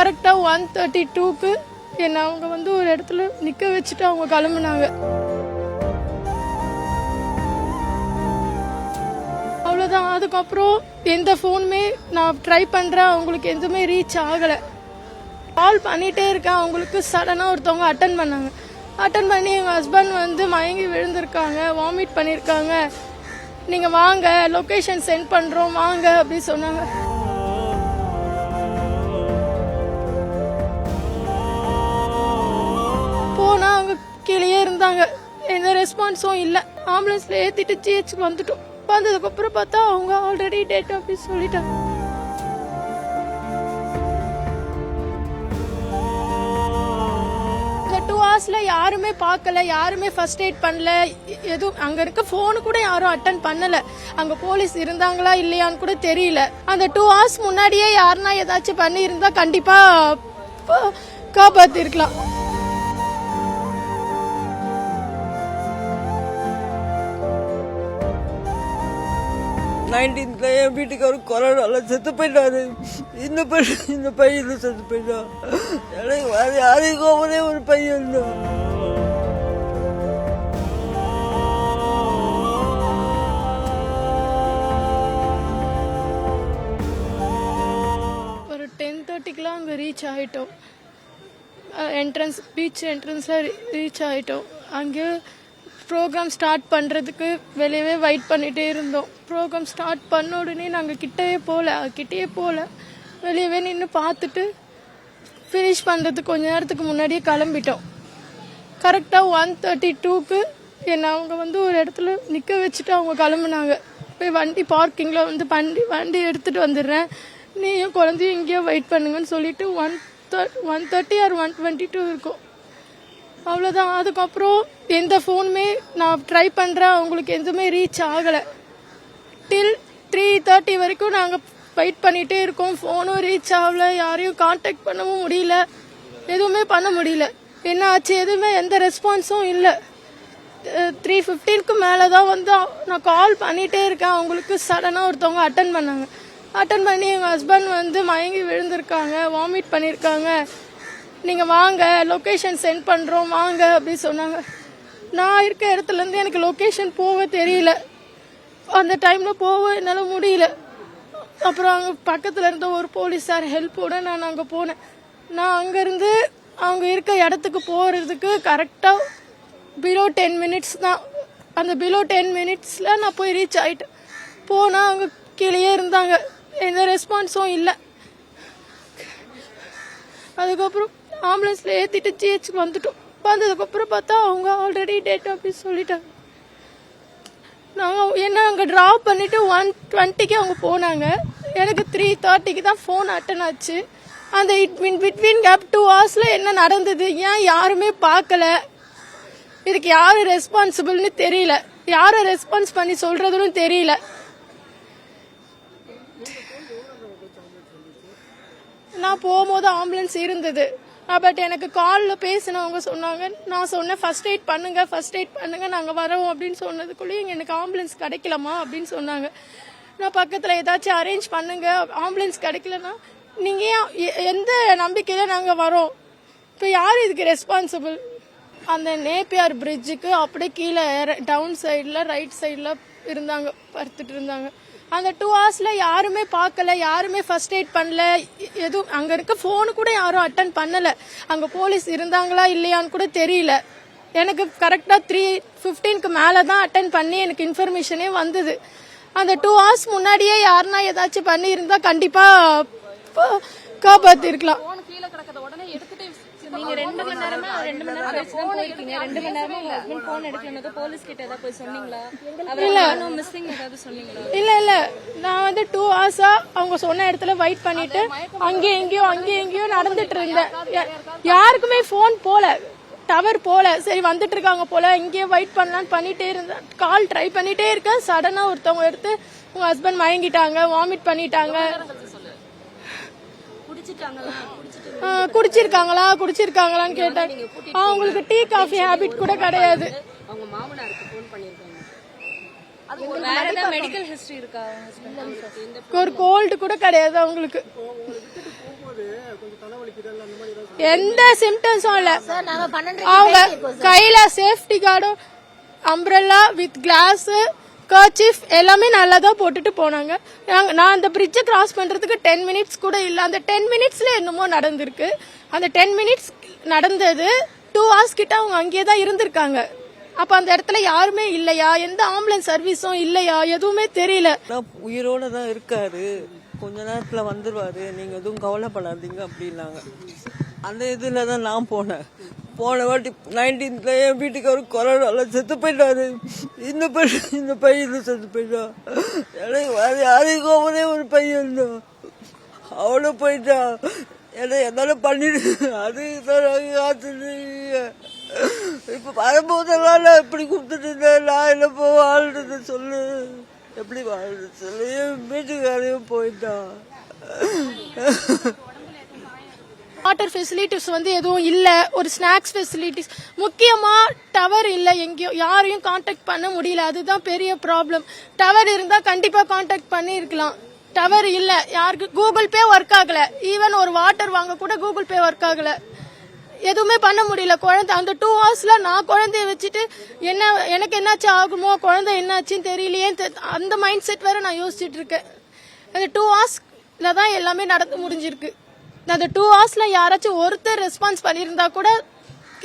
கரெக்டாக 1:32க்கு என்னை அவங்க வந்து ஒரு இடத்துல நிற்க வச்சுட்டு அவங்க கிளம்புனாங்க. அவ்வளோதான். அதுக்கப்புறம் எந்த ஃபோனுமே நான் ட்ரை பண்ணுறேன், அவங்களுக்கு எதுவுமே ரீச் ஆகலை. கால் பண்ணிகிட்டே இருக்கேன், அவங்களுக்கு சடனாக ஒருத்தவங்க அட்டன் பண்ணாங்க. அட்டன் பண்ணி எங்கள் ஹஸ்பண்ட் வந்து மயங்கி விழுந்திருக்காங்க, வாமிட் பண்ணியிருக்காங்க, நீங்கள் வாங்க லொக்கேஷன் சென்ட் பண்ணுறோம் வாங்க அப்படின்னு சொன்னாங்க. போனால் அவங்க கீழேயே இருந்தாங்க, எந்த ரெஸ்பான்ஸும் இல்லை. ஆம்புலன்ஸில் ஏற்றிட்டு ஜிஹெச்சுக்கு வந்துட்டோம். வந்ததுக்கப்புறம் பார்த்தா அவங்க ஆல்ரெடி டெட் அப்படின்னு சொல்லிட்டாங்க. இந்த 2 hours யாருமே பார்க்கல, யாருமே ஃபர்ஸ்ட் எய்ட் பண்ணல, எதுவும் அங்கே இருக்க ஃபோனு கூட யாரும் அட்டன் பண்ணலை. அங்கே போலீஸ் இருந்தாங்களா இல்லையான்னு கூட தெரியல. அந்த 2 hours முன்னாடியே யாருன்னா ஏதாச்சும் பண்ணியிருந்தா கண்டிப்பாக காப்பாற்றிருக்கலாம். 19th என் வீட்டுக்கு கொரோனால செத்து போயிட்டாரு. இந்த பையன் செத்து போயிட்டான். எனக்கு வேற யாருக்கும் ஒரே ஒரு பையன் தான். ஒரு 10:30க்குலாம் அங்கே ரீச் ஆகிட்டோம். என்ட்ரன்ஸ் பீச் என்ட்ரன்ஸில் ரீச் ஆகிட்டோம். அங்கே ப்ரோக்ராம் ஸ்டார்ட் பண்ணுறதுக்கு வெளியவே வெயிட் பண்ணிகிட்டே இருந்தோம். ப்ரோக்ராம் ஸ்டார்ட் பண்ண உடனே நாங்கள் கிட்டேயே போகல, வெளியவே நின்று பார்த்துட்டு ஃபினிஷ் பண்ணுறதுக்கு கொஞ்ச நேரத்துக்கு முன்னாடியே கிளம்பிட்டோம். கரெக்டாக 1:32க்கு என்னை அவங்க வந்து ஒரு இடத்துல நிற்க வச்சுட்டு அவங்க கிளம்புனாங்க. போய் வண்டி பார்க்கிங்கில் வந்து வண்டி எடுத்துகிட்டு வந்துடுறேன், நீயும் குழந்தையும் இங்கேயோ வெயிட் பண்ணுங்கன்னு சொல்லிட்டு 1:30 or 1:22 இருக்கும். அவ்வளோதான். அதுக்கப்புறம் எந்த ஃபோனுமே நான் ட்ரை பண்ணுறேன், அவங்களுக்கு எதுவுமே ரீச் ஆகலை. டில் 3:30 வரைக்கும் நாங்கள் வெயிட் பண்ணிகிட்டே இருக்கோம். ஃபோனும் ரீச் ஆகலை, யாரையும் காண்டாக்ட் பண்ணவும் முடியல, எதுவுமே பண்ண முடியல. என்ன ஆச்சு எதுவுமே எந்த ரெஸ்பான்ஸும் இல்லை. 3:15க்கு மேலே தான் வந்து நான் கால் பண்ணிகிட்டே இருக்கேன், அவங்களுக்கு சடனாக ஒருத்தவங்க அட்டன் பண்ணாங்க. அட்டன் பண்ணி எங்கள் ஹஸ்பண்ட் வந்து மயங்கி விழுந்திருக்காங்க, வாமிட் பண்ணியிருக்காங்க, நீங்கள் வாங்க லொக்கேஷன் சென்ட் பண்ணுறோம் வாங்க அப்படின்னு சொன்னாங்க. நான் இருக்க இடத்துலேருந்து எனக்கு லொக்கேஷன் போக தெரியல, அந்த டைமில் போக என்னால் முடியல. அப்புறம் அங்கே பக்கத்தில் இருந்த ஒரு போலீஸார் ஹெல்ப்போடு நான் அங்கே போனேன். நான் அங்கேருந்து அவங்க இருக்க இடத்துக்கு போகிறதுக்கு கரெக்டாக பிலோ 10 minutes தான். அந்த பிலோ 10 minutesல நான் போய் ரீச் ஆகிட்டேன். போனால் அவங்க கீழேயே இருந்தாங்க, எந்த ரெஸ்பான்ஸும் இல்லை. அதுக்கப்புறம் ஆம்புலன்ஸில் ஏற்றிட்டு ஜிஹெச்சுக்கு வந்துட்டோம். வந்ததுக்கப்புறம் பார்த்தா அவங்க ஆல்ரெடி டெட் அப்படின்னு சொல்லிட்டாங்க. நாங்கள் என்ன அங்கே ட்ராப் பண்ணிவிட்டு 1:20க்கு அவங்க போனாங்க. எனக்கு 3:30க்கு தான் ஃபோன் அட்டன் ஆச்சு. அந்த பிட்வீன் கேப் 2 hours என்ன நடந்தது, ஏன் யாருமே பார்க்கல, இதுக்கு யார் ரெஸ்பான்சிபிள்னு தெரியல, யாரை ரெஸ்பான்ஸ் பண்ணி சொல்கிறதுன்னு தெரியல. நான் போகும்போது ஆம்புலன்ஸ் இருந்தது, பட் எனக்கு காலில் பேசினவங்க சொன்னாங்க, நான் சொன்னேன் ஃபர்ஸ்ட் எய்ட் பண்ணுங்க நாங்கள் வரோம் அப்படின்னு சொன்னதுக்குள்ளேயும் எனக்கு ஆம்புலன்ஸ் கிடைக்கலமா அப்படின்னு சொன்னாங்க. நான் பக்கத்தில் ஏதாச்சும் அரேஞ்ச் பண்ணுங்க, ஆம்புலன்ஸ் கிடைக்கலன்னா நீங்கள் எந்த நம்பிக்கையில் நாங்கள் வரோம், இப்போ யார் இதுக்கு ரெஸ்பான்சிபிள்? அந்த நேப்பியார் பிரிட்ஜுக்கு அப்படியே கீழே டவுன் சைடில் ரைட் சைடில் இருந்தாங்க, படுத்துட்டு இருந்தாங்க. அந்த 2 hours யாருமே பார்க்கல, யாருமே ஃபர்ஸ்ட் எய்ட் பண்ணல, எதுவும் அங்கே இருக்க ஃபோனு கூட யாரும் அட்டன் பண்ணலை. அங்கே போலீஸ் இருந்தாங்களா இல்லையான்னு கூட தெரியல. எனக்கு கரெக்டாக 3:15க்கு மேலே தான் அட்டன் பண்ணி எனக்கு இன்ஃபர்மேஷனே வந்தது. அந்த 2 hours முன்னாடியே யாருன்னா ஏதாச்சும் பண்ணியிருந்தா கண்டிப்பாக காப்பாற்றிருக்கலாம். நீங்க 2 மணி நேரமா கழிச்சு தான் போயிருக்கீங்க. 2 மணி நேரமா உங்க ஹஸ்பண்ட் போன் எடுக்கலன்னு போலீஸ் கிட்ட ஏதாவது போய் சொன்னீங்களா? அவரு மிஸ்ஸிங் ஏதாவது சொன்னீங்களா? இல்ல நான் வந்து 2 hours அவங்க சொன்ன இடத்துல வெயிட் பண்ணிட்டு அங்கேயும் எங்கேயோ நடந்துட்டு இருந்தேன். யாருக்குமே போன் போல, டவர் போல. சரி வந்துட்டு இருக்காங்க போல, இங்கேயே வெயிட் பண்ணலான்னு பண்ணிட்டே இருந்தேன். கால் ட்ரை பண்ணிட்டே இருக்கேன். சடனா ஒருத்தவங்க எடுத்து உங்க ஹஸ்பண்ட் மயங்கிட்டாங்க, வாமிட் பண்ணிட்டாங்க. குடிச்சிருக்காங்களான்னு கேட்டேன். அவங்களுக்கு டீ காஃபி ஹேபிட் கூட கிடையாது. ஒரு கோல்டு கூட கிடையாது அவங்களுக்கு. எந்த சிம்டம்ஸும் இல்ல. அவங்க கையில சேஃப்டி கார்டும் அம்ப்ரெல்லா வித் கிளாஸ் கர்ச்சீஃப் எல்லாமே நல்லா தான் போட்டுட்டு போனாங்க. நான் அந்த பிரிட்ஜை கிராஸ் பண்றதுக்கு 10 மினிட்ஸ் கூட இல்ல. அந்த 10 மினிட்ஸ்ல என்னமோ நடந்திருக்கு. அந்த 10 மினிட்ஸ் நடந்தது 2 hours கிட்ட அவங்க அங்கேயே தான் இருந்திருக்காங்க. அப்ப அந்த இடத்துல யாருமே இல்லையா, எந்த ஆம்புலன்ஸ் சர்வீஸும் இல்லையா, எதுவுமே தெரியல. உயிரோட தான் இருக்காரு, கொஞ்ச நேரத்துல வந்துருவாரு, நீங்க எதுவும் கவலைப்படாதீங்க அப்படின்னாங்க. அந்த இதுல தான் நான் போன வாட்டி 19th என் வீட்டுக்காரரு கொரோனால செத்து போயிட்டாரு. இந்த பையன் செத்து போயிட்டா. எனக்கு யாரையும் கோவனே ஒரு பையன் தான், அவளும் போயிட்டா. என்னால பண்ணிடு அதுதான் காத்துட்டீங்க. இப்ப வரும்போதெல்லாம் நான் இப்படி கூப்பிட்டுட்டு இருந்தேன். நான் என்ன போ வாழ்றது சொல்லு, எப்படி வாழ்றது சொல்லு. என் வீட்டுக்காரையும் போயிட்டான். வாட்டர் ஃபெசிலிட்டிஸ் வந்து எதுவும் இல்ல. ஒரு ஸ்நாக்ஸ் ஃபெசிலிட்டிஸ், முக்கியமா டவர் இல்ல. எங்கேயும் யாரையும் கான்டாக்ட் பண்ண முடியல. அதுதான் பெரிய ப்ராப்ளம். டவர் இருந்தா கண்டிப்பா கான்டாக்ட் பண்ணி இருக்கலாம். டவர் இல்ல. யாருக்கு கூகுள் பே ஒர்க் ஆகல. ஈவன் ஒரு வாட்டர் வாங்க கூட கூகுள் பே ஒர்க் ஆகல. எதுவுமே பண்ண முடியல. குழந்தை அந்த 2 hours நான் குழந்தைய வச்சுட்டு எனக்கு என்னாச்சு ஆகுமோ, குழந்தை என்னாச்சுன்னு தெரியலையே, அந்த மைண்ட் செட் வேற நான் யோசிச்சுட்டு இருக்கேன். அந்த 2 hours தான் எல்லாமே நடந்து முடிஞ்சிருக்கு. அந்த 2 hours யாராச்சும் ஒருத்தர் ரெஸ்பான்ஸ் பண்ணியிருந்தா கூட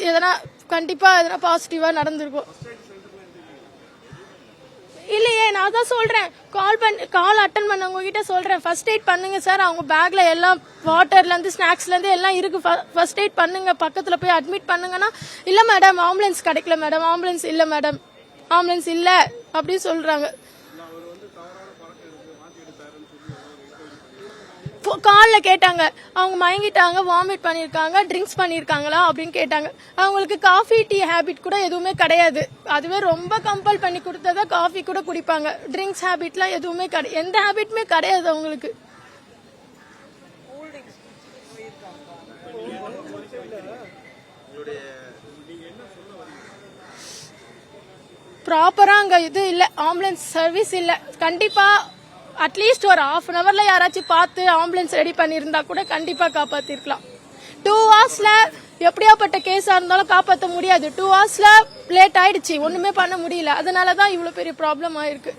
எதனா கண்டிப்பா எதனா பாசிட்டிவா நடந்திருக்கும். இல்லையே, நான் தான் சொல்றேன், கால் அட்டன் பண்ணவங்க கிட்ட சொல்றேன், ஃபர்ஸ்ட் எய்ட் பண்ணுங்க சார். அவங்க பேக்ல எல்லாம் வாட்டர்ல இருந்து ஸ்நாக்ஸ்ல இருந்து எல்லாம் இருக்கு, ஃபர்ஸ்ட் எய்ட் பண்ணுங்க, பக்கத்துல போய் அட்மிட் பண்ணுங்கன்னா, இல்ல மேடம் ஆம்புலன்ஸ் கிடைக்கல மேடம், ஆம்புலன்ஸ் இல்ல மேடம், ஆம்புலன்ஸ் இல்ல அப்படின்னு சொல்றாங்க. கால்ல கேட்டாங்க, அவங்க மயங்கிட்டாங்க, வாமிட் பண்ணிருக்காங்க, ட்ரிங்க்ஸ் பண்ணிருக்காங்களா அப்படின்னு கேட்டாங்க. அவங்களுக்கு காஃபி டீ ஹேபிட் கூட எதுவுமே கிடையாது. அதுவே ரொம்ப கம்பல் பண்ணி கொடுத்ததா காஃபி கூட குடிப்பாங்க. ட்ரிங்க்ஸ் ஹேபிட்லாம் எதுவுமே எந்த ஹேபிட்டுமே கிடையாது அவங்களுக்கு. ப்ராப்பரா அங்க இது இல்ல, ஆம்புலன்ஸ் சர்வீஸ் இல்ல. கண்டிப்பா அட்லீஸ்ட் ஒரு 1/2 hour யாராச்சும் பார்த்து ஆம்புலன்ஸ் ரெடி பண்ணியிருந்தா கூட கண்டிப்பா காப்பாத்திருக்கலாம். 2 hours எப்படியாப்பட்ட கேஸா இருந்தாலும் காப்பாற்ற முடியாது. 2 hours லேட் ஆயிடுச்சு, ஒண்ணுமே பண்ண முடியல. அதனாலதான் இவ்வளவு பெரிய ப்ராப்ளம் ஆயிருக்கு.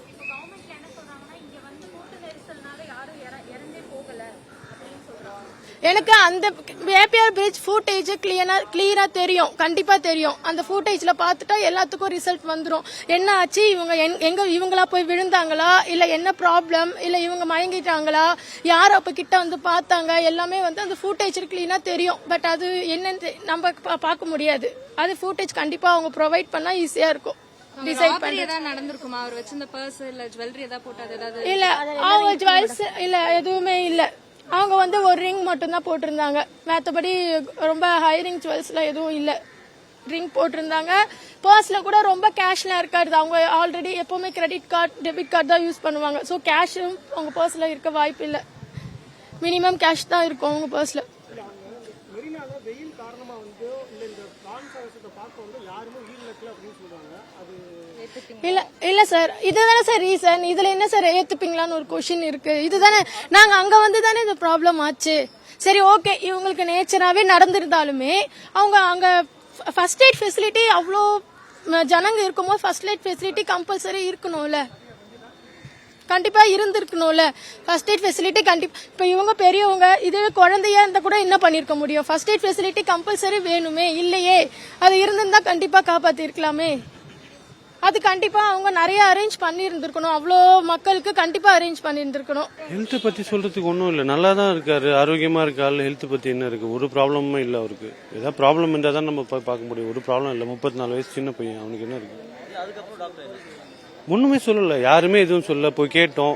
எனக்கு அந்த வேப்பியார் பிரிட்ஜ் ஃபுட்டேஜ் கிளியரா தெரியும், கண்டிப்பா தெரியும். அந்த ஃபுட்டேஜ்ல பாத்துட்டா எல்லாத்துக்கும் ரிசல்ட் வந்துரும். என்ன ஆச்சு, இவங்களா போய் விழுந்தாங்களா, இல்ல என்ன ப்ராப்ளம், இல்ல இவங்க மயங்கிட்டாங்களா, யார் அப்ப கிட்ட வந்து பார்த்தாங்க, எல்லாமே வந்து அந்த ஃபுட்டேஜ் கிளீனா தெரியும். பட் அது என்னன்னு நம்ம பார்க்க முடியாது. அது ஃபுட்டேஜ் கண்டிப்பா அவங்க ப்ரொவைட் பண்ணா ஈஸியா இருக்கும். டிசைட் பண்ணி ஏதாவது நடந்திருக்குமா, அவர் வச்சிருந்த பர்ஸ் இல்ல ஜுவல்லரி ஏதாவது போட்டது ஏதாவது? இல்ல, அவங்க ஜுவல்ஸ் இல்ல, எதுவுமே இல்ல. அவங்க வந்து ஒரு ரிங் மட்டும் தான் போட்டிருந்தாங்க. மற்றபடி ரொம்ப ஹை ரிங் ஜுவல்ஸ்லாம் எதுவும் இல்ல. ரிங் போட்டிருந்தாங்க. பர்ஸ்ல கூட ரொம்ப கேஷ்லாம் இருக்காது. அவங்க ஆல்ரெடி எப்பவுமே கிரெடிட் கார்டு, டெபிட் கார்டு தான் யூஸ் பண்ணுவாங்க. ஸோ கேஷும் அவங்க பர்ஸ்ல இருக்க வாய்ப்பு இல்லை. மினிமம் கேஷ் தான் இருக்கும் அவங்க பர்ஸ்ல. இல்ல சார், இதுதானே சார் ரீசன். இதுல என்ன சார் ஏத்துப்பீங்களான்னு ஒரு கொஸ்டின் இருக்கு. இதுதானே நாங்க அங்க வந்து தானே இந்த ப்ராப்ளம் ஆச்சு. சரி ஓகே, இவங்களுக்கு நேச்சராவே நடந்திருந்தாலுமே அவங்க அங்க ஃபர்ஸ்ட் எய்ட் ஃபெசிலிட்டி அவ்வளோ ஜனங்க இருக்கும்போது ஃபர்ஸ்ட் எய்ட் ஃபெசிலிட்டி கம்பல்சரி இருக்கணும்ல, கண்டிப்பா இருந்திருக்கணும்ல. ஃபர்ஸ்ட் எய்ட் ஃபெசிலிட்டி கண்டிப்பா. இப்ப இவங்க பெரியவங்க, இதுவே குழந்தையா இருந்தா கூட என்ன பண்ணிருக்க முடியும். ஃபர்ஸ்ட் எய்ட் ஃபெசிலிட்டி கம்பல்சரி வேணுமே, இல்லையே. அது இருந்திருந்தா கண்டிப்பா காப்பாத்தி இருக்கலாமே. அது கண்டிப்பா அவங்க நிறைய அரேஞ்ச் பண்ணி இருந்திருக்கணும். அவ்வளோ மக்களுக்கு கண்டிப்பா அரேஞ்ச் பண்ணி இருந்திருக்கணும். ஹெல்த் பத்தி சொல்றதுக்கு ஒன்றும் இல்லை, நல்லா தான் இருக்காரு, ஆரோக்கியமா இருக்காரு. ஹெல்த் பத்தி என்ன இருக்கு, ஒரு ப்ராப்ளமும் இல்லை அவருக்கு. ஏதாவது ப்ராப்ளம் இருந்தால் தான் நம்ம பார்க்க முடியும். ஒரு ப்ராப்ளம் இல்லை, 34 வயசு சின்ன பையன், அவனுக்கு என்ன இருக்கு. ஒண்ணுமே சொல்லல, யாருமே எதுவும் சொல்லல. போய் கேட்டோம்,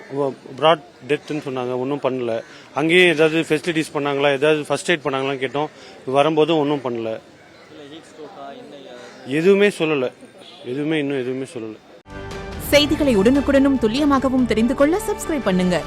பிராட் டெத்ன்னு சொன்னாங்க, ஒன்றும் பண்ணல. அங்கேயே ஏதாவது ஃபெசிலிட்டிஸ் பண்ணாங்களா, ஏதாவது ஃபர்ஸ்ட் எய்ட் பண்ணாங்களான்னு கேட்டோம். வரும்போதும் ஒன்றும் பண்ணல, எதுவுமே சொல்லல, இன்னும் எதுவுமே சொல்லல. செய்திகளை உடனுக்குடனும் துல்லியமாகவும் தெரிந்து கொள்ள சப்ஸ்கிரைப் பண்ணுங்க.